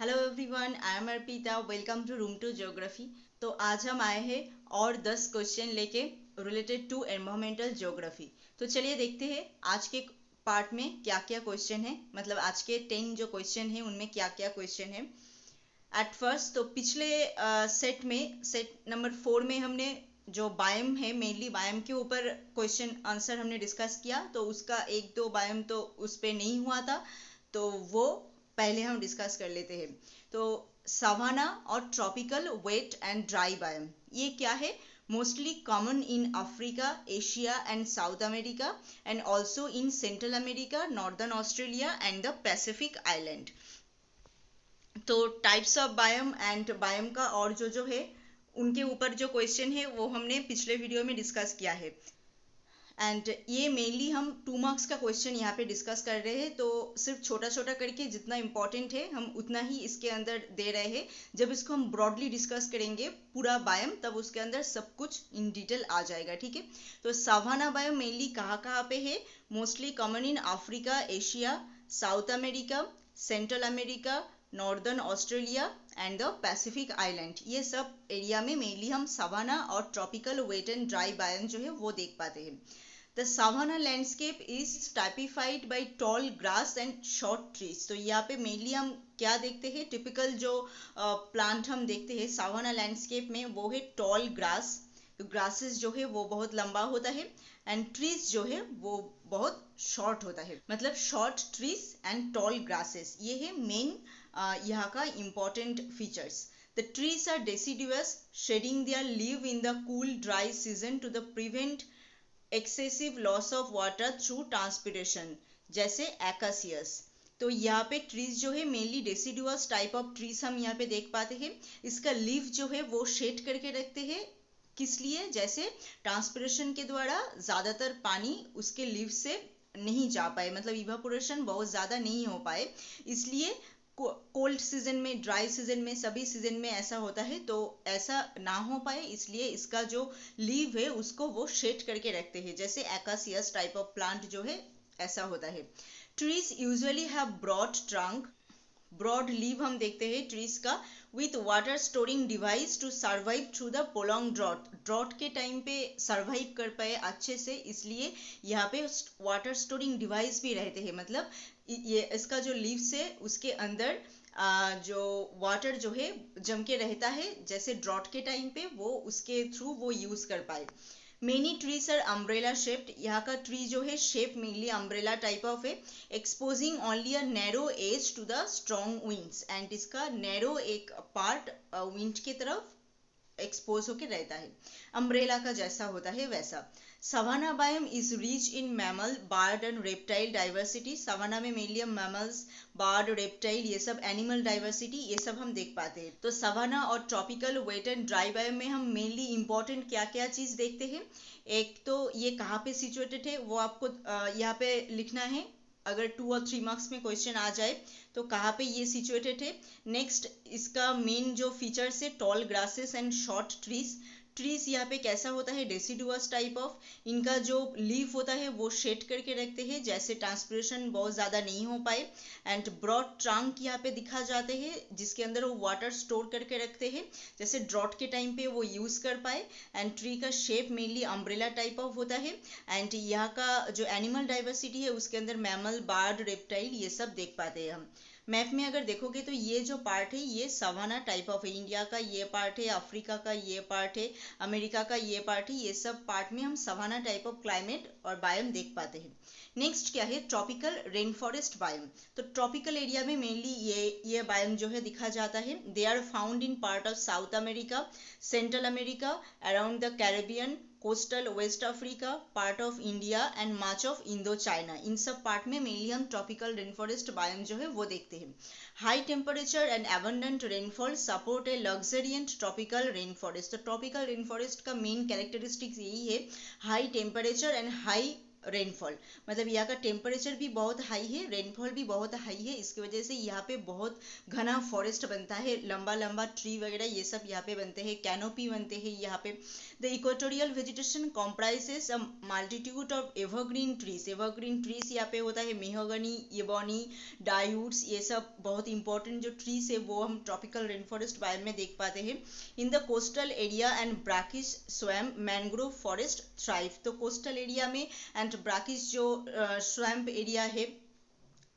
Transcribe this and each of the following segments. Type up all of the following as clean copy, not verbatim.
Hello everyone, I am Arpita. Welcome to room to geography. तो आज हम आए हैं और 10 क्वेश्चन लेके रिलेटेड टू एनवायरमेंटल ज्योग्राफी। तो चलिए देखते हैं आज के पार्ट में क्या क्या क्वेश्चन है, मतलब आज के 10 जो क्वेश्चन है उनमें क्या क्या क्वेश्चन है। एट फर्स्ट तो पिछले सेट नंबर 4 में हमने जो बायोम है, मेनली बायोम के ऊपर क्वेश्चन आंसर हमने डिस्कस किया, तो उसका एक दो बायोम तो उस पर नहीं हुआ था, तो वो पहले हम डिस्कस कर लेते हैं। तो सवाना और tropical wet and dry biome ये क्या है? Mostly common in Africa, Asia and South America and also in Central America, northern Australia and the Pacific island. तो types of biome and biome का और जो है उनके ऊपर जो क्वेश्चन है वो हमने पिछले वीडियो में डिस्कस किया है। एंड ये मेनली हम 2 मार्क्स का क्वेश्चन यहाँ पे डिस्कस कर रहे हैं, तो सिर्फ छोटा छोटा करके जितना इम्पोर्टेंट है हम उतना ही इसके अंदर दे रहे हैं। जब इसको हम ब्रॉडली डिस्कस करेंगे पूरा बायोम, तब उसके अंदर सब कुछ इन डिटेल आ जाएगा, ठीक है। तो सावाना बायोम मेनली कहाँ कहाँ पे है? Mostly common in Africa, Asia, South America, Central America, northern Australia and the Pacific island. ये सब एरिया में मेनली हम सवाना और tropical wet and dry biome जो है वो देख पाते हैं। The savanna landscape is typified by tall grass and short trees. तो यहाँ पे मेनली हम क्या देखते हैं? टिपिकल जो प्लांट हम देखते हैं सवाना लैंडस्केप में वो है टॉल ग्रास। तो ग्रासेस जो है वो बहुत लंबा होता है एंड ट्रीज जो है वो बहुत शॉर्ट होता है, मतलब short trees and tall grasses, ये है मेन यहाँ का important features. The trees are deciduous, shedding their leaf in the cool, dry season to the prevent excessive loss of water through transpiration, जैसे acacias। तो यहाँ पे ट्रीज जो है mainly deciduous type of trees हम यहाँ पे देख पाते हैं। इसका लीफ जो है वो शेड करके रखते हैं, किस लिए? जैसे ट्रांसपिरेशन के द्वारा ज़्यादातर पानी उसके लीफ से नहीं जा पाए, मतलब इवापोरेशन बहुत ज़्यादा नहीं हो पाए, इसलिए कोल्ड सीजन में, ड्राई सीजन में, सभी सीजन में ऐसा होता है। तो ऐसा ना हो पाए इसलिए इसका जो लीव है उसको वो शेड करके रखते हैं, जैसे एकासियस टाइप ऑफ प्लांट जो है ऐसा होता है। Trees usually have broad trunk, broad leave हम देखते हैं ट्रीज का, with water storing device to survive through the prolong drought. Drought के टाइम पे सर्वाइव कर पाए अच्छे से, इसलिए यहाँ पे वाटर स्टोरिंग डिवाइस भी रहते हैं, मतलब ये इसका जो लीव्स है उसके अंदर जो वाटर जो है जम के रहता है, जैसे ड्रॉट के टाइम पे वो उसके थ्रू वो यूज कर पाए। Many trees are umbrella shaped. यहाँ का ट्री जो है shape mainly umbrella type of है, exposing only a narrow edge to the strong winds. And इसका नैरो एक पार्ट विंड की तरफ एक्सपोज होकर रहता है, अम्ब्रेला का जैसा होता है वैसा। Savanna biome is rich in mammal, bird and reptile diversity. Savanna में मेनली हम मैमल्स, बर्ड, रेप्टाइल, ये सब एनिमल डाइवर्सिटी ये सब हम देख पाते हैं। तो सवाना और tropical wet and dry biome में हम मेनली इंपॉर्टेंट क्या क्या चीज देखते हैं? एक तो ये कहाँ पे सिचुएटेड है वो आपको यहाँ पे लिखना है, अगर 2 और 3 मार्क्स में क्वेश्चन आ जाए तो कहाँ पे ये सिचुएटेड है। नेक्स्ट इसका मेन जो फीचर्स है toll grasses and short trees. Trees यहाँ पे कैसा होता है? डेसिडुअस टाइप ऑफ, इनका जो लीफ होता है वो शेड करके रखते हैं, जैसे ट्रांसपिरेशन बहुत ज़्यादा नहीं हो पाए। एंड ब्रॉड ट्रंक यहाँ पे दिखा जाते हैं जिसके अंदर वो वाटर स्टोर करके रखते हैं, जैसे ड्रॉट के टाइम पे वो यूज़ कर पाए। एंड ट्री का shape mainly umbrella type of होता है। एंड यहाँ का जो एनिमल डाइवर्सिटी है उसके अंदर मैमल, बर्ड, रेप्टाइल ये सब देख पाते हैं हम। मैप में अगर देखोगे तो ये जो पार्ट है ये सवाना टाइप ऑफ है, इंडिया का ये पार्ट है, अफ्रीका का ये पार्ट है, अमेरिका का ये पार्ट है, ये सब पार्ट में हम सवाना टाइप ऑफ क्लाइमेट और बायोम देख पाते हैं। नेक्स्ट क्या है? Tropical rain forest biome. तो ट्रॉपिकल एरिया में मेनली ये बायोम जो है दिखा जाता है। They are found in part of South America, Central America, around the Caribbean, coastal West Africa, part of India and much of Indo China. इन सब पार्ट में मेनली हम ट्रॉपिकल रेन फॉरेस्ट बायोम जो है वो देखते हैं। High temperature and abundant rainfall support a luxuriant tropical rain forest. तो ट्रॉपिकल रेन फॉरेस्ट का मेन कैरेक्टरिस्टिक्स यही है, high temperature and high rainfall, मतलब यहाँ का टेम्परेचर भी बहुत हाई है, रेनफॉल भी बहुत हाई है, इसकी वजह से यहाँ पे बहुत घना फॉरेस्ट बनता है, लंबा लंबा ट्री वगैरह ये सब यहाँ पे बनते हैं, कैनोपी बनते हैं यहाँ पे। The equatorial vegetation comprises a multitude of evergreen trees यहाँ पे होता है, मेहगनी, एबोनी, डाइवुड्स, ये सब बहुत इंपॉर्टेंट जो ट्रीज है वो हम ट्रॉपिकल रेन फॉरेस्ट बायोम में देख पाते हैं। In the coastal area and brackish swamp mangrove forest thrive, तो कोस्टल एरिया में एंड ब्राकिश जो स्वैम्प एरिया है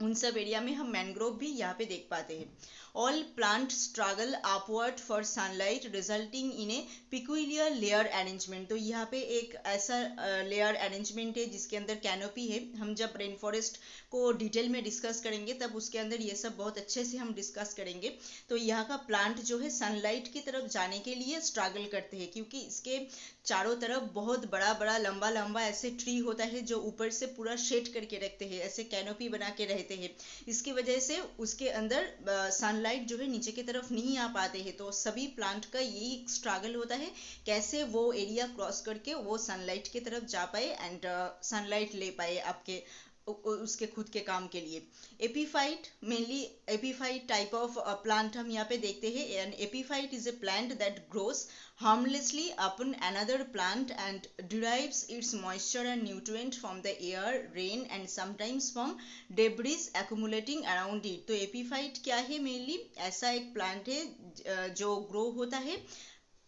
उन सब एरिया में हम मैंग्रोव भी यहाँ पे देख पाते हैं। All plant struggle upward for sunlight resulting in A peculiar layer arrangement, तो यहाँ पे एक ऐसा लेयर अरेंजमेंट है जिसके अंदर कैनोपी है। हम जब रेन फॉरेस्ट को डिटेल में डिस्कस करेंगे तब उसके अंदर ये सब बहुत अच्छे से हम डिस्कस करेंगे। तो यहाँ का प्लांट जो है सनलाइट की तरफ जाने के लिए स्ट्रगल करते हैं, क्योंकि इसके चारों तरफ बहुत बड़ा बड़ा लंबा लंबा ऐसे ट्री होता है जो ऊपर से पूरा शेड करके रखते हैं, ऐसे कैनोपी बना के रहते हैं। इसकी वजह से उसके अंदर सनलाइट जो है नीचे की तरफ नहीं आ पाते हैं, तो सभी प्लांट का यही स्ट्रगल होता है कैसे वो एरिया क्रॉस करके वो सनलाइट की तरफ जा पाए एंड सनलाइट ले पाए आपके उसके खुद के काम के लिए। Epiphyte, mainly epiphyte type of plant हम यहाँ पे देखते हैं। An epiphyte is a plant that grows harmlessly upon another plant and derives its moisture and nutrient from the air, rain and sometimes from debris accumulating around it। तो epiphyte क्या है? Mainly ऐसा एक प्लांट है जो grow होता है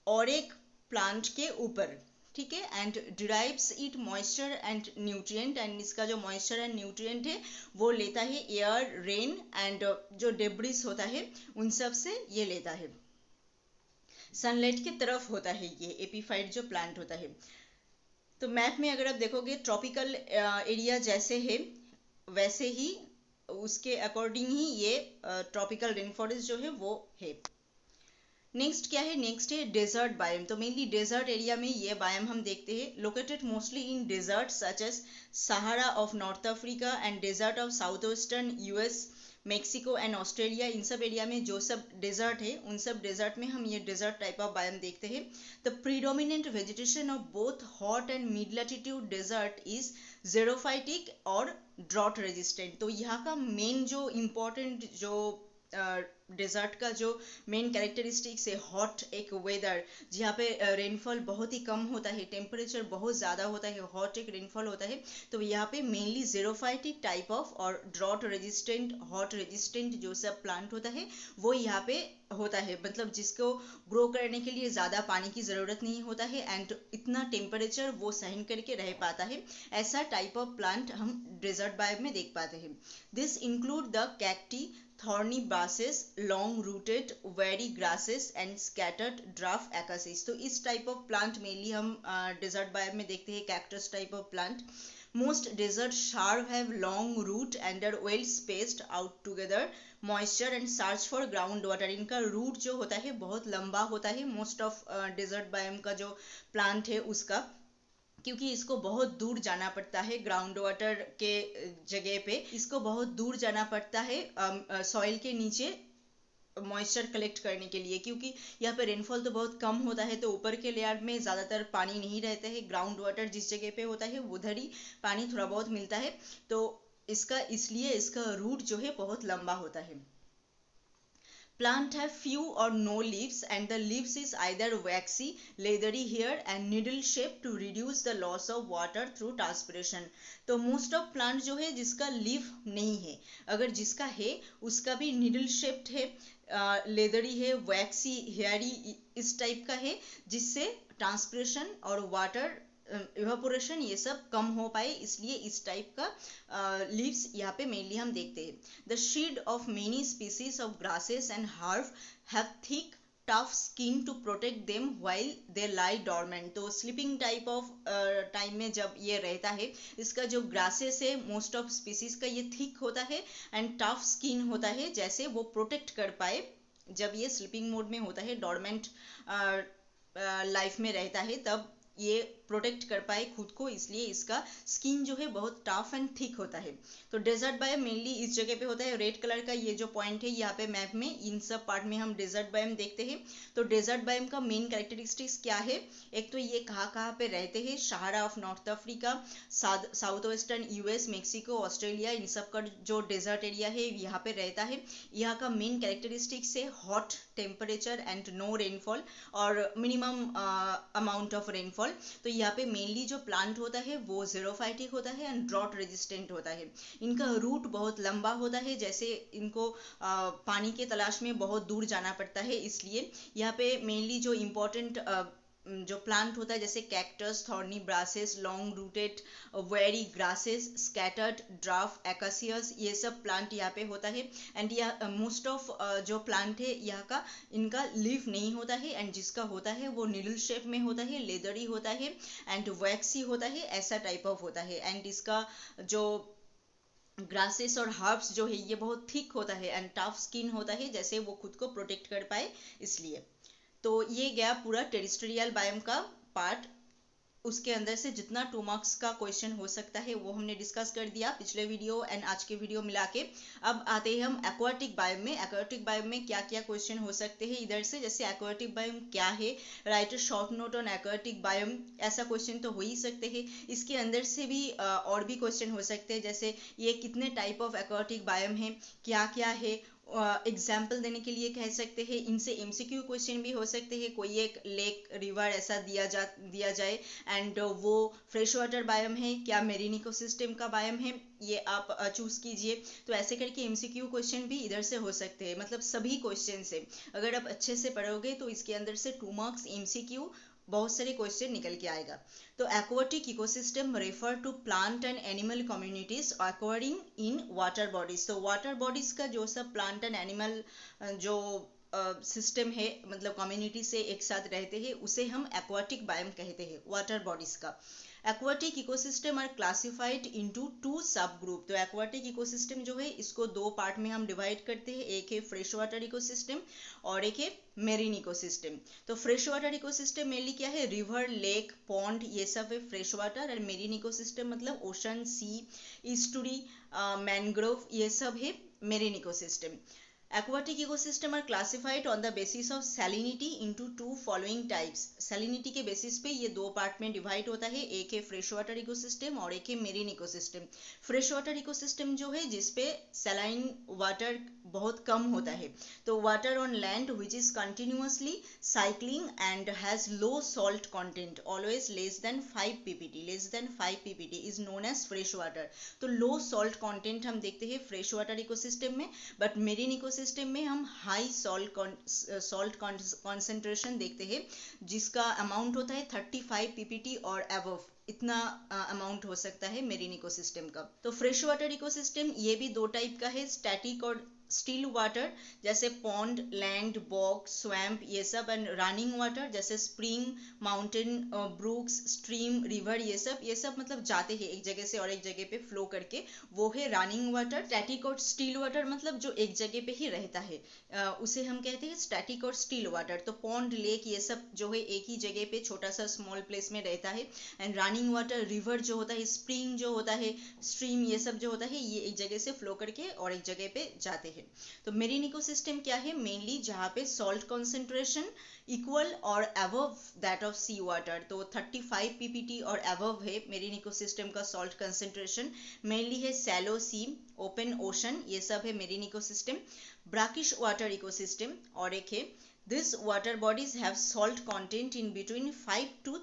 और एक प्लांट के ऊपर, ठीक है, and derives it moisture and nutrient, and इसका जो मॉइस्चर एंड न्यूट्रिएंट है वो लेता है एयर, रेन एंड जो डेब्रिस होता है उन सब से ये लेता है, सनलाइट की तरफ होता है ये एपीफाइट जो प्लांट होता है। तो मैप में अगर आप देखोगे ट्रॉपिकल एरिया जैसे है वैसे ही उसके अकॉर्डिंग ही ये ट्रॉपिकल रेन फॉरेस्ट जो है वो है। नेक्स्ट क्या है? नेक्स्ट है डेजर्ट बायोम। तो मेनली डेजर्ट एरिया में ये बायोम हम देखते हैं, located mostly in desert such as Sahara of North Africa and desert of south western US, Mexico and Australia. इन सब एरिया में जो सब डेजर्ट है उन सब डेजर्ट में हम ये डेजर्ट टाइप ऑफ बायोम देखते हैं। The predominant vegetation of both hot and mid latitude desert is xerophytic or drought resistant. तो यहाँ का मेन जो इम्पोर्टेंट जो डेजर्ट का जो मेन कैरेक्टरिस्टिक्स है, हॉट एक वेदर जहाँ पे रेनफॉल बहुत ही कम होता है, टेम्परेचर बहुत ज़्यादा होता है, हॉट एक रेनफॉल होता है। तो यहाँ पे मेनली ज़ेरोफाइटिक टाइप ऑफ और ड्रॉट रेजिस्टेंट, हॉट रेजिस्टेंट जो सब प्लांट होता है वो यहाँ पे होता है, मतलब जिसको ग्रो करने के लिए ज़्यादा पानी की ज़रूरत नहीं होता है एंड इतना टेम्परेचर वो सहन करके रह पाता है। ऐसा टाइप ऑफ प्लांट हम डेजर्ट बायोम में देख पाते हैं। This include the cacti, thorny grasses, long rooted wiry grasses and scattered dwarf acacias। तो इस टाइप ऑफ प्लांट मेनली हम डेजर्ट बायोम में देखते हैं, cactus type of plant. Most desert shrub have long root and are well spaced out together, moisture and search for ground water। इनका root जो होता है बहुत लंबा होता है मोस्ट ऑफ डेजर्ट बायोम का जो प्लांट है उसका, क्योंकि इसको बहुत दूर जाना पड़ता है ग्राउंड वाटर के जगह पे, इसको बहुत दूर जाना पड़ता है सॉइल के नीचे मॉइस्चर कलेक्ट करने के लिए, क्योंकि यहाँ पे रेनफॉल तो बहुत कम होता है, तो ऊपर के लेयर में ज़्यादातर पानी नहीं रहता है, ग्राउंड वाटर जिस जगह पे होता है उधर ही पानी थोड़ा बहुत मिलता है, तो इसलिए इसका रूट जो है बहुत लंबा होता है। Plant have few or no leaves and the leaves is either waxy, leathery hair and needle shaped to reduce the loss of water through transpiration। तो मोस्ट ऑफ प्लांट जो है जिसका लीफ नहीं है, अगर जिसका है उसका भी निडल शेप्ड है, लेदरी है, वैक्सी, हेयरी इस टाइप का है, जिससे ट्रांसपिरेशन और वाटर इवापोरेशन ये सब कम हो पाए, इसलिए इस टाइप का लीव्स यहाँ पे मेनली हम देखते हैं। The seed of many species of grasses and herb have thick tough skin to protect them while they lie dormant. तो स्लीपिंग टाइप ऑफ टाइम में जब ये रहता है, इसका जो ग्रासेस है मोस्ट ऑफ स्पीसीज का ये थिक होता है एंड टफ स्किन होता है, जैसे वो प्रोटेक्ट कर पाए जब ये स्लीपिंग मोड में होता है, डॉर्मेंट लाइफ में रहता है, तब ये प्रोटेक्ट कर पाए खुद को, इसलिए इसका स्किन जो है बहुत टफ एंड थिक होता है। तो डेजर्ट बायोम मेनली इस जगह पे होता है। रेड कलर का ये जो पॉइंट है यहाँ पे मैप में, इन सब पार्ट में हम डेजर्ट बायोम देखते हैं। तो डेजर्ट बायोम का मेन कैरेक्टरिस्टिक्स क्या है? एक तो ये कहाँ पे रहते हैं, Sahara of North Africa, south western US, Mexico, Australia, इन सब का जो डेजर्ट एरिया है यहाँ पे रहता है। यहाँ का मेन कैरेक्टरिस्टिक्स है hot temperature and no rainfall और मिनिमम अमाउंट ऑफ रेनफॉल। तो यहाँ पे मेनली जो प्लांट होता है वो ज़ेरोफाइटिक होता है एंड ड्रॉट रेजिस्टेंट होता है। इनका रूट बहुत लंबा होता है, जैसे इनको पानी के तलाश में बहुत दूर जाना पड़ता है, इसलिए यहाँ पे मेनली जो इम्पोर्टेंट जो प्लांट होता है जैसे cactus, thorny brushes, long rooted wiry grasses, scattered dwarf, acacias, ये सब प्लांट यहाँ पे होता है। एंड यह मोस्ट ऑफ जो प्लांट है यहाँ का, इनका लीफ नहीं होता है एंड जिसका होता है वो नीडल शेप में होता है, लेदरी होता है एंड वैक्सी होता है, ऐसा टाइप ऑफ होता है। एंड इसका जो ग्रासेस और हर्ब्स जो है ये बहुत थिक होता है एंड टफ स्किन होता है, जैसे वो खुद को प्रोटेक्ट कर पाए इसलिए। तो ये गया पूरा टेरेस्ट्रियल बायोम का पार्ट। उसके अंदर से जितना 2 मार्क्स का क्वेश्चन हो सकता है वो हमने डिस्कस कर दिया पिछले वीडियो एंड आज के वीडियो मिला के। अब आते हैं हम एक्वाटिक बायोम में। एक्वाटिक बायोम में क्या क्या क्वेश्चन हो सकते हैं इधर से, जैसे एक्वाटिक बायोम क्या है, right a short note on aquatic biome, ऐसा क्वेश्चन तो हो ही सकते हैं। इसके अंदर से भी और भी क्वेश्चन हो सकते हैं, जैसे ये कितने टाइप ऑफ एक्वाटिक बायोम है, क्या क्या है, एग्जाम्पल देने के लिए कह सकते हैं। इनसे एमसीक्यू क्वेश्चन भी हो सकते हैं, कोई एक लेक रिवर ऐसा दिया जाए एंड वो फ्रेश वाटर बायोम है, क्या मेरीन इकोसिस्टम का बायोम है, ये आप चूज कीजिए। तो ऐसे करके एमसीक्यू क्वेश्चन भी इधर से हो सकते हैं, मतलब सभी क्वेश्चन से अगर आप अच्छे से पढ़ोगे तो इसके अंदर से 2 मार्क्स एमसीक्यू बहुत सारे क्वेश्चन निकल के आएगा। तो aquatic ecosystem refer to plant and animal communities occurring in water bodies. तो वाटर बॉडीज का जो सब प्लांट एंड एनिमल जो सिस्टम है, मतलब कम्युनिटी से एक साथ रहते हैं, उसे हम एक्वाटिक बायोम कहते हैं, वाटर बॉडीज का। Aquatic ecosystem are classified into 2 sub group. तो एक्वाटिक इकोसिस्टम जो है इसको 2 पार्ट में हम डिवाइड करते हैं, एक है फ्रेश वाटर इकोसिस्टम और एक है मेरीन इकोसिस्टम। तो फ्रेश वाटर इकोसिस्टम मेनली क्या है, रिवर, लेक, पॉन्ड, ये सब है फ्रेश वाटर। और मेरीन इकोसिस्टम मतलब ओशन, सी, ईस्टुरी, मैनग्रोव, ये सब है marine ecosystem. Aquatic ecosystem are classified on the basis of salinity into 2 following types. salinity के बेसिस पे ये 2 पार्ट में डिवाइड होता है, एक है फ्रेश वाटर इकोसिस्टम और एक है marine ecosystem. Fresh water ecosystem जो है जिसपे सलाइन वाटर बहुत कम होता है, तो water on land which is continuously cycling and has low salt content always less than 5 ppd is known as fresh water. तो लो सॉल्ट कंटेंट हम देखते हैं फ्रेश वाटर इकोसिस्टम में, बट मेरीन इकोसिस्टम में हम हाई सॉल्ट कॉन्सेंट्रेशन देखते हैं, जिसका अमाउंट होता है 35 ppd और अबव, इतना अमाउंट हो सकता है मेरीन इकोसिस्टम का। तो फ्रेश वाटर इकोसिस्टम ये भी 2 टाइप का है, स्टैटिक और स्टिल वाटर, जैसे पॉन्ड, लैंड, बॉग, स्वैम्प, ये सब। एंड रनिंग वाटर जैसे spring, mountain, Brooks, stream, river, ये सब मतलब जाते हैं एक जगह से और एक जगह पे फ्लो करके, वो है रनिंग वाटर। स्टैटिक और स्टिल वाटर मतलब जो एक जगह पे ही रहता है, उसे हम कहते हैं स्टैटिक और स्टिल वाटर। तो पॉन्ड, लेक, ये सब जो है एक ही जगह पे छोटा सा स्मॉल प्लेस में रहता है। एंड रनिंग वाटर, रिवर जो होता है, स्प्रिंग जो होता है, स्ट्रीम, ये सब जो होता है, ये एक जगह से फ्लो करके और एक जगह पे जाते हैं। तो मेरीन इकोसिस्टम क्या है, मेनली जहाँ पे सॉल्ट कॉन्सेंट्रेशन इक्वल और above that of sea water. तो 35 ppd और अबव है मेरीन इकोसिस्टम का सॉल्ट कंसेंट्रेशन। मेनली है सैलो सी, ओपन ओशन, ये सब है marine ecosystem. Brackish water ecosystem और एक है These water bodies have salt content in between 5 to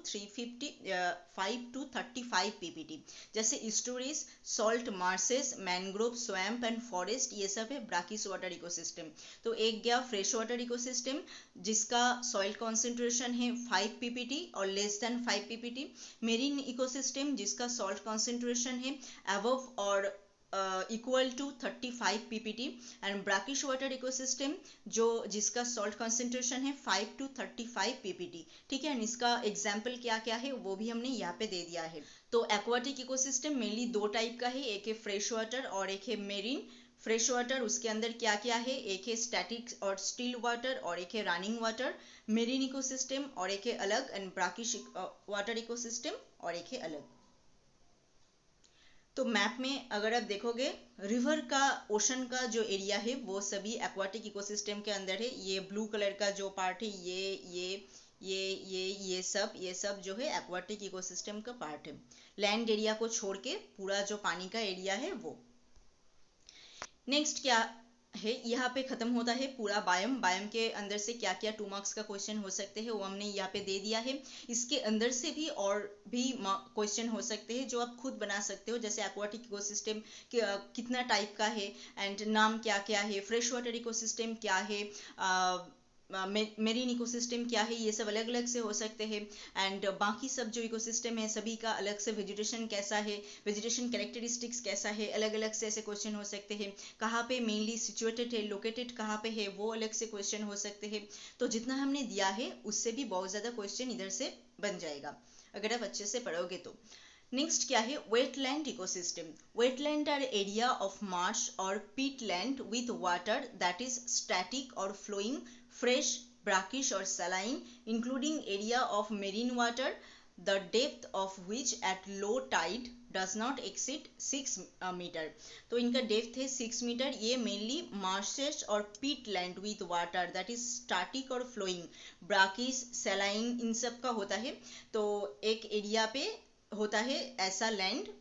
35 ppd, जैसे estuaries, salt marshes, mangrove, swamp and forest, ये सब है ब्राकिश वाटर इकोसिस्टम। तो एक गया फ्रेश वाटर इकोसिस्टम जिसका सॉइल कॉन्सेंट्रेशन है 5 ppd और less than 5 ppd। Marine ecosystem जिसका सॉल्ट कॉन्सेंट्रेशन है above or equal to 35 ppd। And brackish water ecosystem जिसका सॉल्ट कंसेंट्रेशन है 5 to 35 ppd। ठीक है, इसका एग्जाम्पल क्या क्या है वो भी हमने यहाँ पे दे दिया है। तो एक्वाटिक इकोसिस्टम मेनली 2 टाइप का है, एक है फ्रेश वाटर और एक है मेरीन। फ्रेश वाटर, उसके अंदर क्या क्या है, एक है स्टैटिक और स्टिल वाटर और एक है रनिंग वाटर, मेरीन इकोसिस्टम और एक है अलग, एंड ब्राकिश वाटर इकोसिस्टम और एक है अलग। तो मैप में अगर आप देखोगे रिवर का, ओशन का जो एरिया है वो सभी एक्वाटिक इकोसिस्टम के अंदर है। ये ब्लू कलर का जो पार्ट है ये सब जो है एक्वाटिक इकोसिस्टम का पार्ट है। लैंड एरिया को छोड़ के पूरा जो पानी का एरिया है वो। नेक्स्ट क्या है, यहाँ पे खत्म होता है पूरा बायोम। बायोम के अंदर से क्या क्या 2 मार्क्स का क्वेश्चन हो सकते हैं वो हमने यहाँ पे दे दिया है। इसके अंदर से भी और भी क्वेश्चन हो सकते हैं जो आप खुद बना सकते हो, जैसे एक्वाटिक इकोसिस्टम कितना टाइप का है एंड नाम क्या क्या है, फ्रेश वाटर इकोसिस्टम क्या है, मेरीन इकोसिस्टम क्या है, ये सब अलग अलग से हो सकते हैं। एंड बाकी सब जो इकोसिस्टम है सभी का अलग से वेजिटेशन कैसा है, वेजिटेशन कैरेक्टरिस्टिक्स कैसा है, अलग अलग से ऐसे क्वेश्चन हो सकते हैं। कहाँ पे मेनली सिचुएटेड है, लोकेटेड कहाँ पे है, वो अलग से क्वेश्चन हो सकते हैं। तो जितना हमने दिया है उससे भी बहुत ज़्यादा क्वेश्चन इधर से बन जाएगा अगर आप अच्छे से पढ़ोगे तो। नेक्स्ट क्या है, wetland ecosystem. Wetland are area of marsh or peatland with water that is static or flowing, fresh, brackish or saline, including area of marine water, the depth of which at low tide does not exceed 6 metre. तो इनका depth है 6 metre. ये mainly marches और पीट land with water that is static or flowing, brackish, saline, इन सब का होता है। तो एक एरिया पे होता है ऐसा लैंड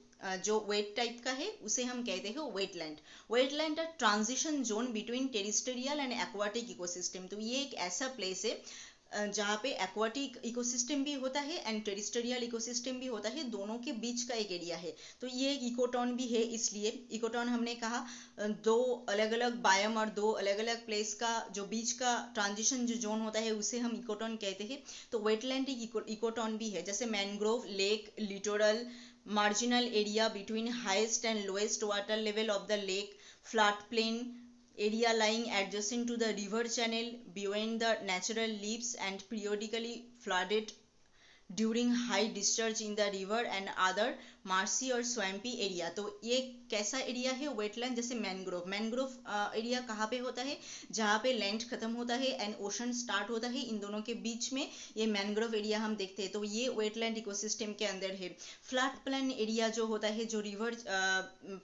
जो वेट टाइप का है, उसे हम कहते हैं वेटलैंड। वेटलैंड है transition zone between terrestrial and aquatic ecosystem. तो ये एक ऐसा प्लेस है जहाँ पे एक्वाटिक इकोसिस्टम भी होता है एंड टेरिस्टेरियल इकोसिस्टम भी होता है, दोनों के बीच का एक एरिया है। तो ये एक इकोटोन भी है, इसलिए इकोटोन हमने कहा दो अलग अलग बायोम और दो अलग अलग प्लेस का जो बीच का ट्रांजिशन जो जोन होता है उसे हम इकोटोन कहते हैं। तो वेटलैंड एक इकोटोन भी है, जैसे mangrove, lake, littoral, marginal area between highest and lowest water level of the lake, floodplain area lying adjacent to the river channel beyond the natural leaves and periodically flooded during high discharge in the river and other marshy और swampy area. तो ये कैसा area है wetland, जैसे mangrove. Mangrove area कहाँ पे होता है, जहाँ पे लैंड खत्म होता है एंड ओशन स्टार्ट होता है, इन दोनों के बीच में ये मैनग्रोव एरिया हम देखते हैं। तो ये वेटलैंड इकोसिस्टम के अंदर है। फ्लड प्लेन एरिया जो होता है, जो river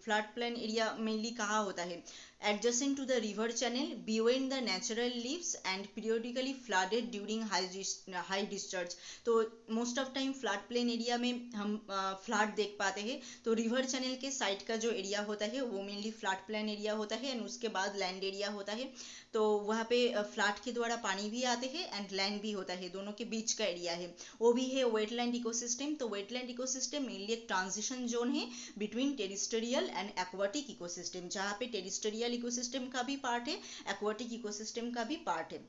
flood plain area mainly कहाँ होता है, adjacent to the river channel beyond the natural leaves and periodically flooded during high discharge। तो most of time flood plain area में हम फ्लड देख पाते हैं। तो रिवर चैनल के साइड का जो एरिया होता है वो मेनली फ्लड प्लेन एरिया होता है एंड उसके बाद लैंड एरिया होता है। तो वहाँ पे फ्लड के द्वारा पानी भी आते हैं एंड लैंड भी होता है, दोनों के बीच का एरिया है, वो भी है वेटलैंड इकोसिस्टम। तो वेटलैंड इकोसिस्टम मेनली एक ट्रांजिशन जोन है between terrestrial and aquatic ecosystem, जहाँ पे टेरिस्टेरियल इकोसिस्टम का भी पार्ट है, एक्वाटिक इकोसिस्टम का भी पार्ट है।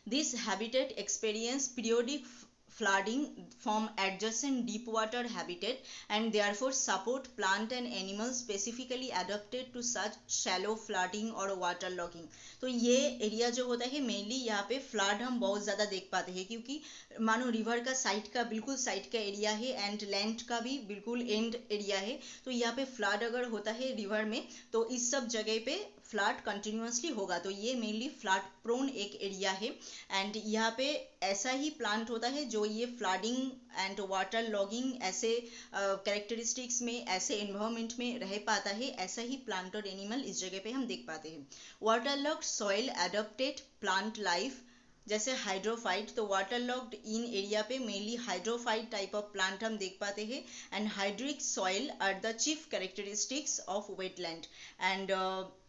This habitat experience periodic flooding from adjacent deep water habitat and therefore support plant and animals specifically adapted to such shallow flooding or water logging। तो ये area जो होता है मेनली यहाँ पे फ्लड हम बहुत ज़्यादा देख पाते हैं, क्योंकि मानो रिवर का साइड का बिल्कुल साइड का एरिया है एंड लैंड का भी बिल्कुल एंड एरिया है। तो यहाँ पे फ्लड अगर होता है रिवर में तो इस सब जगह पे फ्लड कंटिन्यूसली होगा। तो ये मेनली फ्लड प्रोन एक एरिया है एंड यहाँ पे ऐसा ही प्लांट होता है जो ये फ्लडिंग एंड वाटर लॉगिंग ऐसे कैरेक्टरिस्टिक्स में, ऐसे एनवायरनमेंट में रह पाता है, ऐसा ही प्लांट और एनिमल इस जगह पे हम देख पाते हैं। Waterlogged soil adapted plant life, जैसे हाइड्रोफाइट। तो वाटर लॉक्ड इन एरिया पे mainly hydrophyte type of plant हम देख पाते हैं and hydric soil are the chief characteristics of wetland. And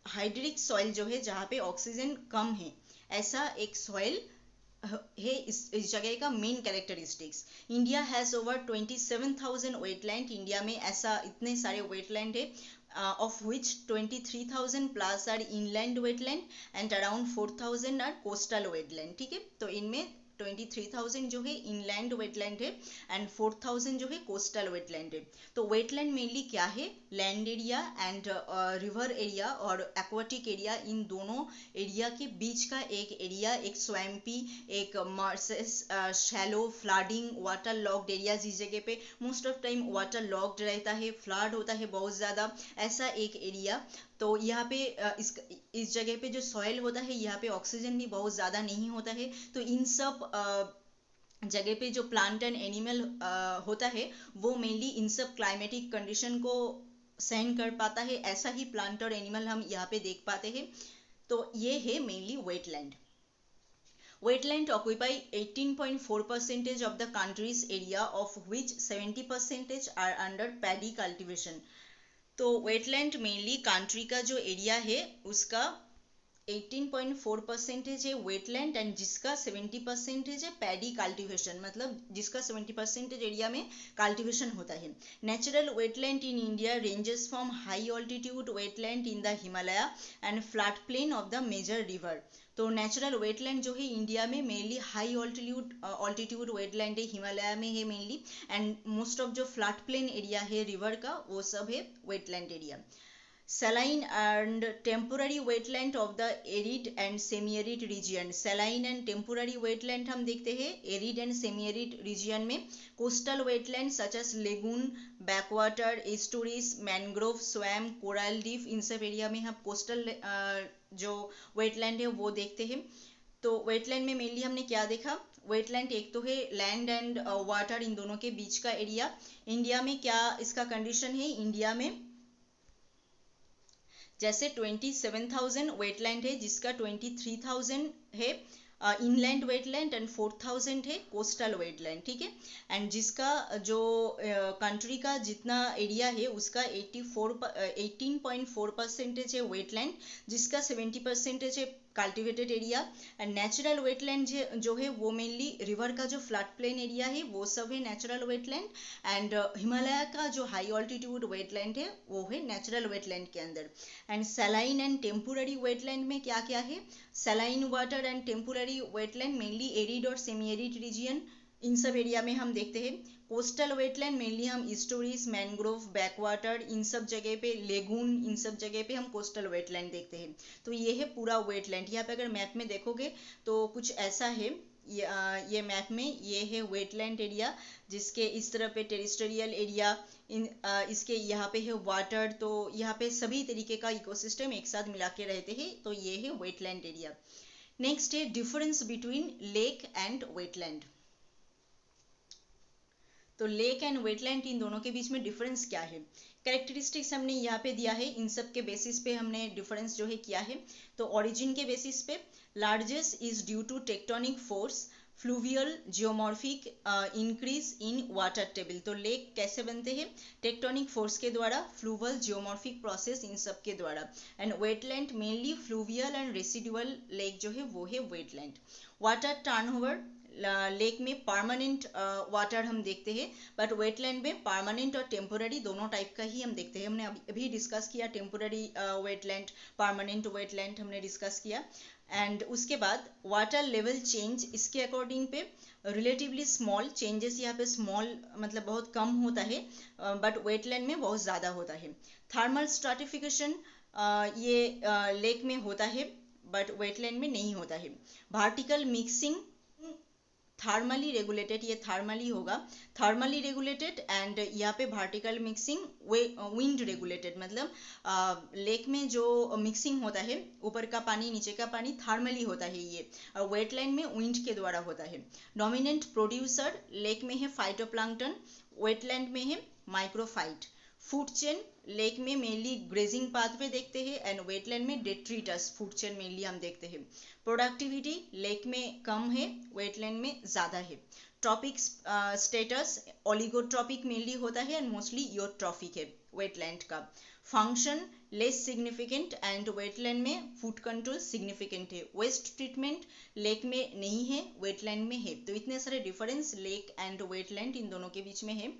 hydric soil जो है जहाँ पे ऑक्सीजन कम है, ऐसा एक सॉइल है इस जगह का main characteristics. India has over 27,000 wetland. India में ऐसा इतने सारे वेटलैंड है, of which 23,000 plus are inland wetland and around 4,000 are coastal wetland। ठीक है, तो इनमें 23,000 जो है इनलैंड वेटलैंड है एंड 4,000 जो है कोस्टल वेटलैंड है। तो वेटलैंड मेनली क्या है, land area and river area और एक्वाटिक एरिया, इन दोनों एरिया के बीच का एक एरिया, एक स्वैम्पी, एक marshes, shallow, flooding, water locked area, जिस जगह पे most of time water locked रहता है, फ्लड होता है बहुत ज़्यादा, ऐसा एक एरिया। तो यहाँ पे इस जगह पे जो सॉइल होता है यहाँ पे ऑक्सीजन भी बहुत ज़्यादा नहीं होता है, तो इन सब जगह पे जो प्लांट एंड एनिमल होता है वो मेनली इन सब क्लाइमेटिक कंडीशन को सहन कर पाता है। ऐसा ही प्लांट और एनिमल हम यहाँ पे देख पाते हैं। तो ये है mainly wetland. Wetland occupy 18.4% of the country's area, of which 70% are under paddy cultivation। तो wetland mainly country का जो area है उसका 18.4% है वेटलैंड, एंड जिसका 70% है पैडी कल्टीवेशन, मतलब जिसका 70% एरिया में कल्टीवेशन होता है। Natural wetland in India ranges from high altitude wetland in the Himalaya and flat plain of the major river. तो नेचुरल वेटलैंड जो है इंडिया में मेनली हाई ऑल्टीट्यूड वेटलैंड है, हिमालय में है मेनली, एंड मोस्ट ऑफ जो फ्लैट प्लेन एरिया है river का वो सब है wetland area. Saline and temporary wetland of the arid and semi-arid region। saline and temporary wetland हम देखते हैं arid and semi-arid region में। coastal wetland such as lagoon, backwater, estuaries, mangrove, swamp, coral reef, इन सब area में हम coastal जो wetland है वो देखते हैं। तो wetland में मेनली हमने क्या देखा, वेटलैंड एक तो है लैंड एंड वाटर, इन दोनों के बीच का एरिया। इंडिया में क्या इसका कंडीशन है, इंडिया में जैसे 27,000 वेटलैंड है जिसका 23,000 है इनलैंड वेटलैंड एंड 4,000 है कोस्टल वेटलैंड, ठीक है। एंड जिसका जो कंट्री का जितना एरिया है उसका 18.4% है वेटलैंड, जिसका 70% है cultivated area. And natural wetland जो है वो मेनली रिवर का जो फ्लैट प्लेन एरिया है वो सब है नेचुरल वेटलैंड, एंड हिमालय का जो हाई ऑल्टीट्यूड वेटलैंड है वो है नेचुरल वेटलैंड के अंदर। And saline and temporary wetland में क्या क्या है, saline water and temporary wetland mainly arid और सेमी एरिड रीजन, इन सब एरिया में हम देखते हैं। कोस्टल वेटलैंड मेनली हम स्टोरीज, मैनग्रोव, बैकवाटर, इन सब जगह पे, लेगून, इन सब जगह पे हम कोस्टल वेटलैंड देखते हैं। तो ये है पूरा वेटलैंड। यहाँ पे अगर मैप में देखोगे तो कुछ ऐसा है, ये मैप में ये है वेटलैंड एरिया, जिसके इस तरह पे टेरिस्टेरियल एरिया, इसके यहाँ पे है वाटर, तो यहाँ पे सभी तरीके का इकोसिस्टम एक साथ मिला के रहते हैं, तो ये है वेटलैंड एरिया। नेक्स्ट है difference between lake and wetland. तो लेक एंड वेटलैंड इन दोनों के बीच में डिफरेंस क्या है, कैरेक्टरिस्टिक्स हमने यहाँ पे दिया है, इन सब के बेसिस पे हमने डिफरेंस जो है किया है। तो ओरिजिन के बेसिस पे largest is due to tectonic force, fluvial geomorphic increase in water table. तो लेक कैसे बनते हैं, टेक्टोनिक फोर्स के द्वारा, फ्लूवियल जियोमॉर्फिक प्रोसेस, इन सब के द्वारा। And wetland mainly fluvial and residual lake जो है वो है वेटलैंड। वाटर टर्नओवर, लेक में परमानेंट वाटर हम देखते हैं, बट वेटलैंड में परमानेंट और टेम्पोररी दोनों टाइप का ही हम देखते हैं। हमने अभी डिस्कस किया टेम्पोररी वेटलैंड, परमानेंट वेटलैंड हमने डिस्कस किया। एंड उसके बाद वाटर लेवल चेंज, इसके अकॉर्डिंग पे रिलेटिवली स्मॉल चेंजेस, यहाँ पे स्मॉल मतलब बहुत कम होता है, बट वेटलैंड में बहुत ज़्यादा होता है। थर्मल स्ट्राटिफिकेशन ये लेक में होता है बट वेटलैंड में नहीं होता है। वर्टिकल मिक्सिंग थर्मली रेगुलेटेड, ये थर्मली होगा, थर्मली रेगुलेटेड, एंड यहाँ पे वर्टिकल मिक्सिंग विंड रेगुलेटेड, मतलब लेक में जो मिक्सिंग होता है ऊपर का पानी नीचे का पानी थर्मली होता है ये, और वेटलैंड में विंड के द्वारा होता है। डोमिनेंट प्रोड्यूसर लेक में है फाइटोप्लैंक्टन, वेटलैंड में है माइक्रोफाइट। फूड चेन लेक में मेनली ग्रेजिंग पाथवे देखते हैं, एंड वेटलैंड में डेट्रीटस फूड चेन मेनली हम देखते हैं। प्रोडक्टिविटी लेक में कम है, वेटलैंड में ज़्यादा है। ट्रॉपिक स्टेटस ओलिगोट्रॉपिक मेनली होता है एंड मोस्टली यूट्रॉफिक है वेटलैंड का। Function less significant, and wetland में फूड कंट्रोल सिग्निफिकेंट है। वेस्ट ट्रीटमेंट लेक में नहीं है, वेटलैंड में है। तो इतने सारे डिफरेंस लेक एंड वेटलैंड इन दोनों के बीच में है।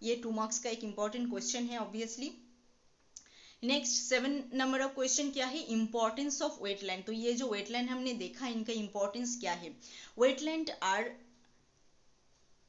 ये 2 मार्क्स का एक इंपॉर्टेंट क्वेश्चन है obviously. Next 7 number of question क्या है, इंपॉर्टेंस ऑफ वेटलैंड। तो ये जो वेटलैंड हमने देखा इनका इंपॉर्टेंस क्या है। Wetland are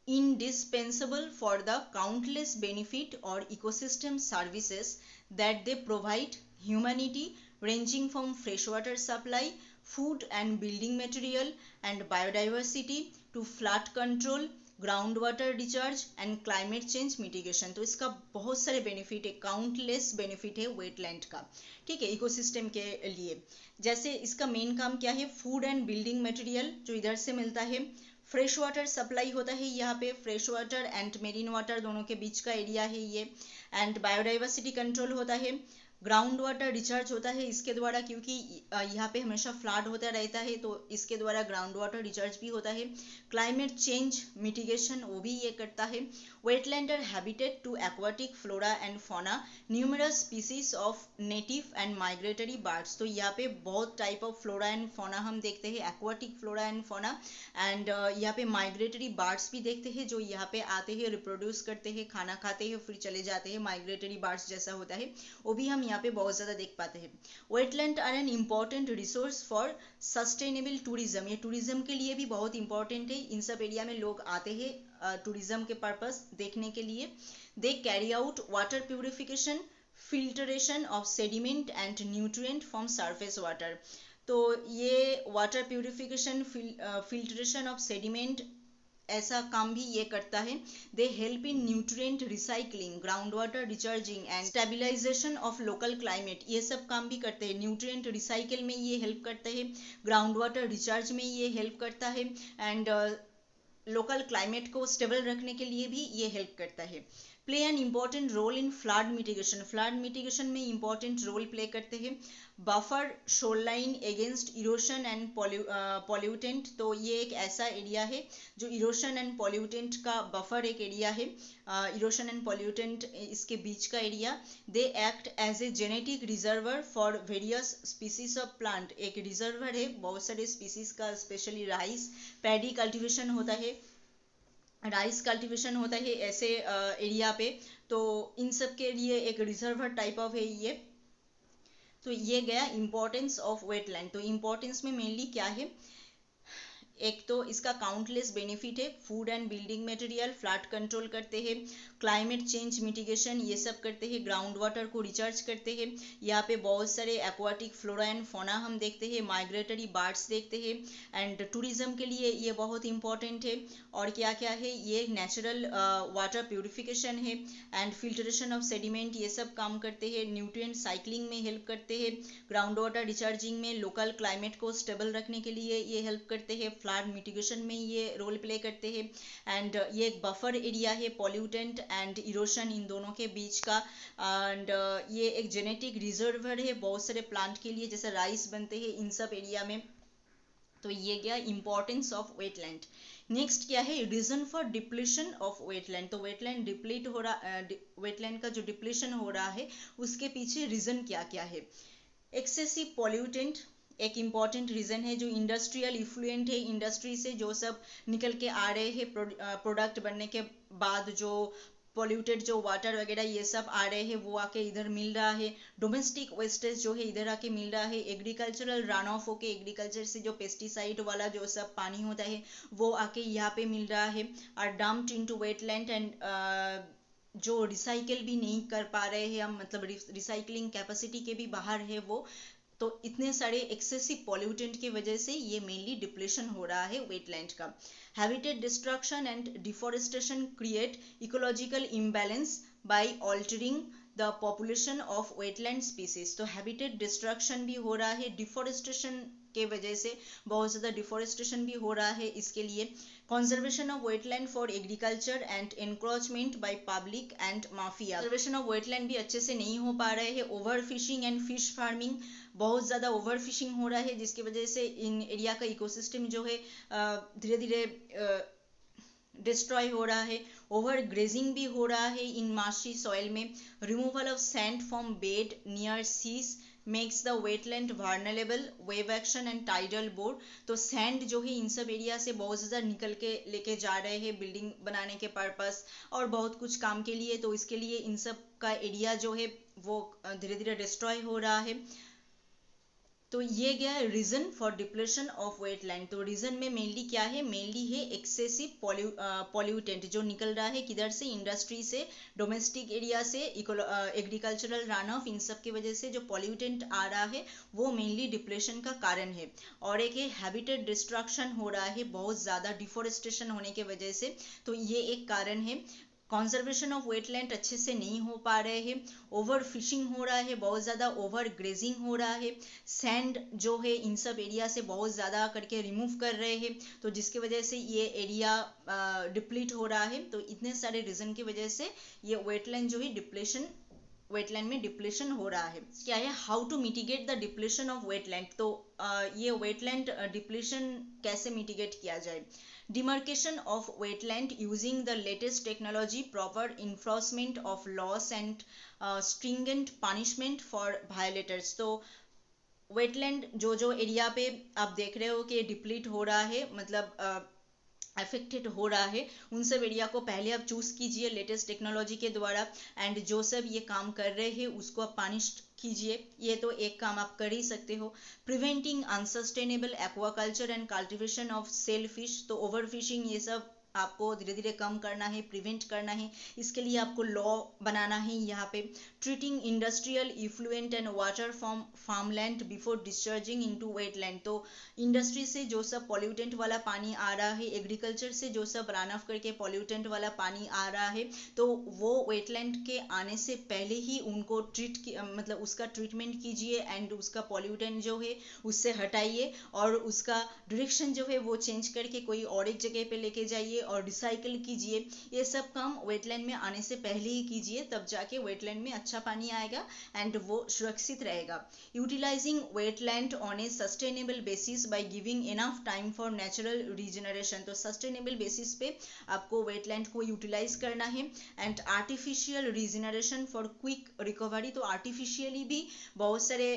indispensable for the countless benefit or ecosystem services that they provide humanity, ranging from freshwater supply, food and building material and biodiversity to flood control, ground water recharge and climate change mitigation. तो इसका बहुत सारे benefit है, countless benefit है wetland का, ठीक है, ecosystem के लिए। जैसे इसका मेन काम क्या है, फूड एंड बिल्डिंग मटेरियल जो इधर से मिलता है, फ्रेश वाटर सप्लाई होता है यहाँ पे, fresh water and marine water दोनों के बीच का एरिया है ये, एंड बायोडाइवर्सिटी कंट्रोल होता है, ग्राउंड वाटर रिचार्ज होता है इसके द्वारा, क्योंकि यहाँ पे हमेशा फ्लड होता रहता है तो इसके द्वारा ग्राउंड वाटर रिचार्ज भी होता है। क्लाइमेट चेंज मिटिगेशन वो भी ये करता है। Wetland are habitat to aquatic flora and fauna, numerous species of native and migratory birds. तो यहाँ पे बहुत type of flora and fauna हम देखते हैं, aquatic flora and fauna, and यहाँ पे माइग्रेटरी बर्ड्स भी देखते हैं जो यहाँ पे आते हैं, रिप्रोड्यूस करते हैं, खाना खाते हैं, फिर चले जाते हैं, माइग्रेटरी बर्ड्स जैसा होता है, वो भी हम यहाँ पे बहुत ज्यादा देख पाते हैं। Wetland are an important resource for sustainable tourism, ये टूरिज्म के लिए भी बहुत इंपॉर्टेंट है, इन सब एरिया में लोग आते हैं टूरिज्म के पर्पस देखने के लिए। They carry out water purification, filtration of sediment and nutrient from surface water. तो ये water purification, filtration of sediment ऐसा काम भी ये करता है। They help in nutrient recycling, groundwater recharging and stabilisation of local climate, ये सब काम भी करते हैं। न्यूट्रिएंट रिसाइकल में ये हेल्प करते हैं, ग्राउंड वाटर रिचार्ज में ये हेल्प करता है, एंड लोकल क्लाइमेट को स्टेबल रखने के लिए भी ये हेल्प करता है। Play an important role in flood mitigation, flood mitigation में इम्पॉर्टेंट रोल प्ले करते हैं। Buffer shoreline against erosion and pollutant, तो ये एक ऐसा एरिया है जो इरोशन एंड पॉल्यूटेंट का बफर एक एरिया है, इरोशन एंड पॉल्यूटेंट इसके बीच का area. They act as a genetic reservoir for various species of plant, एक रिजर्वर है बहुत सारे स्पीसीज का, स्पेशली राइस, पैडी कल्टिवेशन होता है, राइस कल्टीवेशन होता है ऐसे एरिया पे, तो इन सब के लिए एक रिजर्वर टाइप ऑफ है ये। तो ये गया इम्पोर्टेंस ऑफ वेटलैंड। तो इम्पोर्टेंस में मेनली क्या है, एक तो इसका काउंटलेस बेनिफिट है, food and building material, flood control करते हैं, क्लाइमेट चेंज मिटिगेशन ये सब करते हैं, ग्राउंड वाटर को रिचार्ज करते हैं, यहाँ पे बहुत सारे एक्वाटिक फ्लोरा एंड फौना हम देखते हैं, माइग्रेटरी बर्ड्स देखते हैं, एंड टूरिज्म के लिए ये बहुत इंपॉर्टेंट है। और क्या क्या है, ये नेचुरल वाटर प्यूरिफिकेशन है एंड फिल्टरेशन ऑफ सेडिमेंट, ये सब काम करते हैं, न्यूट्रिएंट साइक्लिंग में हेल्प करते हैं, ग्राउंड वाटर रिचार्जिंग में, लोकल क्लाइमेट को स्टेबल रखने के लिए ये हेल्प करते हैं, फ्लड मिटिगेशन में ये रोल प्ले करते हैं, एंड ये एक बफर एरिया है पॉल्यूटेंट एंड इरोशन इन दोनों के बीच का, एंड ये एक जेनेटिक रिजर्वर है बहुत सारे प्लांट के लिए, जैसे राइस बनते हैं इन सब एरिया में। तो ये गया इम्पोर्टेंस ऑफ वेटलैंड। नेक्स्ट क्या है, reason for depletion of wetland. तो वेटलैंड डिप्लीट हो रहा, वेटलैंड का जो डिप्लीशन हो रहा है उसके पीछे रीजन क्या क्या है। एक्सेसिव पॉल्यूटेंट एक इम्पॉर्टेंट रीजन है, जो इंडस्ट्रियल इफ्लुएंट है, इंडस्ट्री से जो सब निकल के आ रहे हैं प्रोडक्ट बनने के बाद, जो पॉल्यूटेड जो वाटर वगैरह ये सब आ रहे हैं वो आके इधर मिल रहा है, डोमेस्टिक वेस्टेज जो है इधर आके मिल रहा है, एग्रीकल्चरल रन ऑफ होके, एग्रीकल्चर से जो पेस्टिसाइड वाला जो सब पानी होता है वो आके यहाँ पे मिल रहा है, और डम्प्ड इनटू वेटलैंड, एंड जो रिसाइकल भी नहीं कर पा रहे हैं हम, मतलब रिसाइकलिंग कैपेसिटी के भी बाहर है वो। तो इतने सारे एक्सेसिव पॉल्यूटेंट की वजह से ये मेनली डिप्लेशन हो रहा है वेटलैंड का। Habitat destruction and deforestation create ecological imbalance by altering the population of wetland species. तो हैबिटेट डिस्ट्रक्शन भी हो रहा है, डिफॉरेस्टेशन के वजह से बहुत ज़्यादा डिफॉरेस्टेशन भी हो रहा है इसके लिए। Conservation of wetland for agriculture and encroachment by public and mafia, conservation of wetland भी अच्छे से नहीं हो पा रहे हैं। Over fishing and fish farming, बहुत ज़्यादा ओवर फिशिंग हो रहा है जिसकी वजह से इन एरिया का इकोसिस्टम जो है धीरे धीरे डिस्ट्रॉय हो रहा है। ओवर ग्रेजिंग भी हो रहा है इन मार्शी सॉइल में। Removal of sand from bed near seas makes the wetland vulnerable, wave action and tidal bore. तो सैंड जो है इन सब एरिया से बहुत ज़्यादा निकल के लेके जा रहे हैं बिल्डिंग बनाने के पर्पस और बहुत कुछ काम के लिए, तो इसके लिए इन सब का एरिया जो है वो धीरे धीरे डिस्ट्रॉय हो रहा है। तो ये गया है reason for depletion of wetland. तो रीजन में मेनली क्या है, मेनली है एक्सेसिव पॉल्यूटेंट जो निकल रहा है किधर से, इंडस्ट्री से, डोमेस्टिक एरिया से, एग्रीकल्चरल रन ऑफ, इन सब की वजह से जो पॉल्यूटेंट आ रहा है वो मेनली डिप्लेशन का कारण है। और एक हैबिटेट डिस्ट्रक्शन हो रहा है बहुत ज़्यादा डिफोरेस्टेशन होने की वजह से, तो ये एक कारण है। कंजर्वेशन ऑफ वेटलैंड अच्छे से नहीं हो पा रहे हैं, ओवर फिशिंग हो रहा है, बहुत ज़्यादा ओवर ग्रेजिंग हो रहा है, सैंड जो है इन सब एरिया से बहुत ज़्यादा करके रिमूव कर रहे हैं, तो जिसकी वजह से ये एरिया डिप्लीट हो रहा है। तो इतने सारे रीजन की वजह से ये वेटलैंड जो है डिप्लेशन, वेटलैंड में डिप्लेशन हो रहा है। क्या है, how to mitigate the depletion of wetland. तो ये वेटलैंड डिप्लेशन कैसे मिटिगेट किया जाए। Demarcation of wetland using the latest technology, proper enforcement of laws and stringent punishment for violators। तो वेटलैंड जो एरिया पे आप देख रहे हो कि डिप्लीट हो रहा है, मतलब अफेक्टेड हो रहा है, उन सब एरिया को पहले आप चूज कीजिए लेटेस्ट टेक्नोलॉजी के द्वारा, एंड जो सब ये काम कर रहे हैं उसको आप पनिश कीजिए। ये तो एक काम आप कर ही सकते हो। Preventing unsustainable aquaculture and cultivation of shellfish. तो ओवर फिशिंग ये सब आपको धीरे धीरे कम करना है, प्रिवेंट करना है, इसके लिए आपको लॉ बनाना है यहाँ पे। Treating industrial effluent and water from farmland before discharging into wetland. तो इंडस्ट्री से जो सब पॉल्यूटेंट वाला पानी आ रहा है, एग्रीकल्चर से जो सब रन ऑफ करके पॉल्यूटेंट वाला पानी आ रहा है, तो वो वेटलैंड के आने से पहले ही उनको मतलब उसका ट्रीटमेंट कीजिए, एंड उसका पॉल्यूटेंट जो है उससे हटाइए, और उसका डायरेक्शन जो है वो चेंज करके कोई और एक जगह पे लेके जाइए और रिसाइकल कीजिए। ये सब काम वेटलैंड में आने से पहले ही कीजिए, तब जाके वेटलैंड में अच्छा पानी आएगा एंड वो सुरक्षित रहेगा। Utilising wetland on a sustainable basis by giving enough time for natural regeneration. तो सस्टेनेबल बेसिस पे आपको वेटलैंड को यूटिलाइज करना है, and artificial regeneration for quick recovery. तो आर्टिफिशियली भी बहुत सारे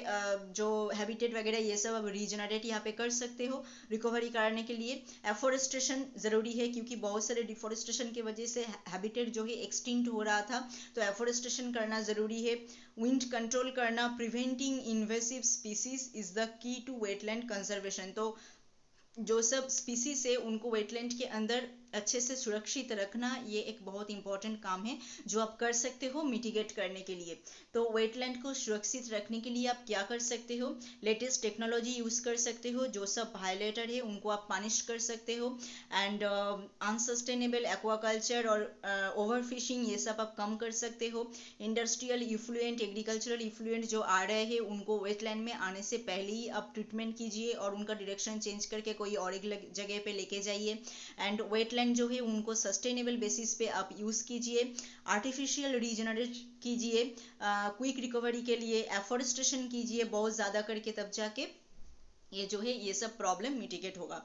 जो हैबिटेट वगैरह ये सब अब रीजनरेट यहाँ पे कर सकते हो रिकवरी करने के लिए। एफोरेस्टेशन जरूरी है क्योंकि बहुत सारे डिफोरेस्टेशन की वजह से हैबिटेट जो है एक्सटिंक्ट हो रहा था, तो एफोरेस्टेशन करना जरूरी है। विंड कंट्रोल करना, preventing invasive species is the key to wetland conservation. तो जो सब स्पीसीज है उनको वेटलैंड के अंदर अच्छे से सुरक्षित रखना, ये एक बहुत इंपॉर्टेंट काम है जो आप कर सकते हो मिटिगेट करने के लिए। तो वेटलैंड को सुरक्षित रखने के लिए आप क्या कर सकते हो, लेटेस्ट टेक्नोलॉजी यूज कर सकते हो, जो सब वायलेटर है उनको आप पनिश कर सकते हो, एंड अनसस्टेनेबल एक्वाकल्चर और ओवर फिशिंग ये सब आप कम कर सकते हो। इंडस्ट्रियल इफ्लुएंट, एग्रीकल्चरल इफ्लुएंट जो आ रहे हैं उनको वेटलैंड में आने से पहले ही आप ट्रीटमेंट कीजिए और उनका डायरेक्शन चेंज करके कोई और एक जगह पे लेके जाइए, एंड वेटलैंड जो है उनको सस्टेनेबल बेसिस पे आप यूज कीजिए। आर्टिफिशियल रीजनरेट कीजिए, क्विक रिकवरी के लिए एफोरेस्टेशन कीजिए बहुत ज़्यादा करके, तब जाके ये जो है ये सब प्रॉब्लम मिटिगेट होगा।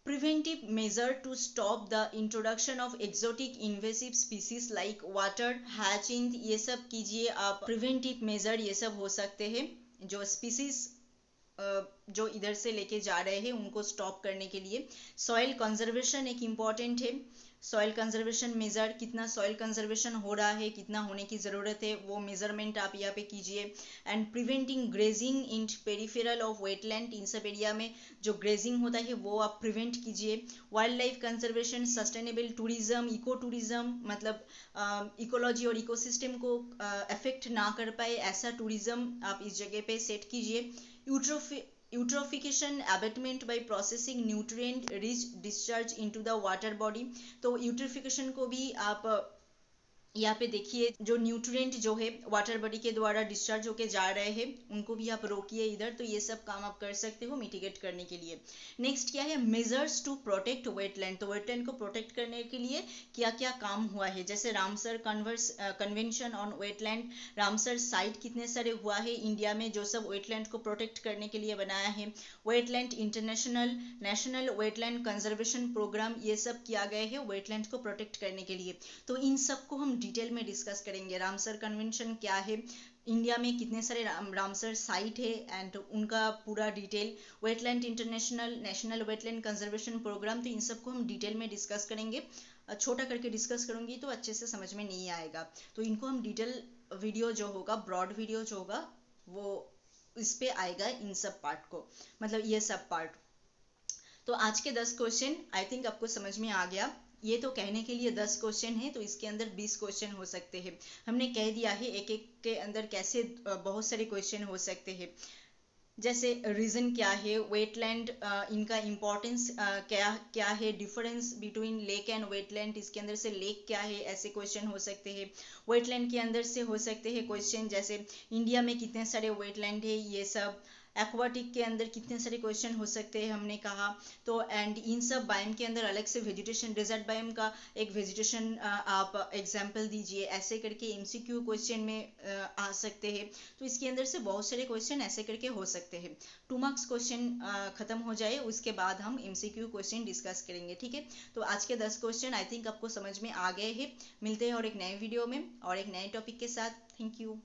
Preventive measure to stop the introduction of exotic invasive species like water hyacinth, ये सब कीजिए आप। प्रिवेंटिव मेजर ये सब हो सकते हैं, जो स्पीसीज जो इधर से लेके जा रहे हैं उनको स्टॉप करने के लिए। सॉइल कंजर्वेशन एक इम्पॉर्टेंट है। सॉइल कंजर्वेशन मेजर, कितना सॉइल कंजर्वेशन हो रहा है, कितना होने की ज़रूरत है, वो मेजरमेंट आप यहाँ पे कीजिए। And preventing grazing in peripheral of wetland, इन सब एरिया में जो ग्रेजिंग होता है वो आप प्रिवेंट कीजिए। Wildlife conservation, sustainable tourism, ecotourism, मतलब इकोलॉजी और इकोसिस्टम को अफेक्ट ना कर पाए ऐसा टूरिज्म आप इस जगह पे सेट कीजिए। Eutrophication abatement by processing nutrient rich discharge into the water body. तो यूट्रोफिकेशन को भी आप यहाँ पे देखिए, जो न्यूट्रिएंट जो है वाटर बॉडी के द्वारा डिस्चार्ज होके जा रहे हैं उनको भी आप रोकिए इधर। तो ये सब काम आप कर सकते हो मिटिगेट करने के लिए। नेक्स्ट क्या है, मेजर्स टू प्रोटेक्ट वेटलैंड। तो वेटलैंड को प्रोटेक्ट करने के लिए क्या क्या काम हुआ है, जैसे Ramsar convention on wetland, Ramsar site कितने सारे हुआ है इंडिया में जो सब वेटलैंड को प्रोटेक्ट करने के लिए बनाया है। Wetland international, national wetland conservation programme, ये सब किया गया है वेटलैंड को प्रोटेक्ट करने के लिए। तो इन सब को हम डिटेल में डिस्कस करेंगे। रामसर कन्वेंशन क्या है, इंडिया में कितने सारे रामसर साइट है, एंड उनका पूरा detail, wetland international, national wetland conservation programme, तो इन सब को हम डिटेल में डिस्कस करेंगे। छोटा करके डिस्कस करूंगी तो अच्छे से समझ में नहीं आएगा, तो इनको हम डिटेल वीडियो जो होगा, ब्रॉड वीडियो जो होगा वो इस पे आएगा इन सब पार्ट को, मतलब ये सब पार्ट। तो आज के 10 क्वेश्चन आई थिंक आपको समझ में आ गया। ये तो कहने के लिए 10 क्वेश्चन है, तो इसके अंदर 20 क्वेश्चन हो सकते हैं। हमने कह दिया है एक एक के अंदर कैसे बहुत सारे क्वेश्चन हो सकते हैं। जैसे रीजन क्या है, वेटलैंड इनका इम्पोर्टेंस क्या क्या है, difference between lake and wetland, इसके अंदर से लेक क्या है, ऐसे क्वेश्चन हो सकते हैं। वेटलैंड के अंदर से हो सकते हैं क्वेश्चन, जैसे इंडिया में कितने सारे वेटलैंड है, ये सब। एक्वाटिक के अंदर कितने सारे क्वेश्चन हो सकते हैं हमने कहा। तो एंड इन सब बायोम के अंदर अलग से वेजिटेशन, डेजर्ट बायोम का एक वेजिटेशन आप एग्जाम्पल दीजिए, ऐसे करके एमसीक्यू क्वेश्चन में आ सकते हैं। तो इसके अंदर से बहुत सारे क्वेश्चन ऐसे करके हो सकते हैं। 2 मार्क्स क्वेश्चन खत्म हो जाए उसके बाद हम एमसीक्यू क्वेश्चन डिस्कस करेंगे, ठीक है। तो आज के 10 क्वेश्चन आई थिंक आपको समझ में आ गए हैं। मिलते हैं और एक नए वीडियो में और एक नए टॉपिक के साथ। Thank you.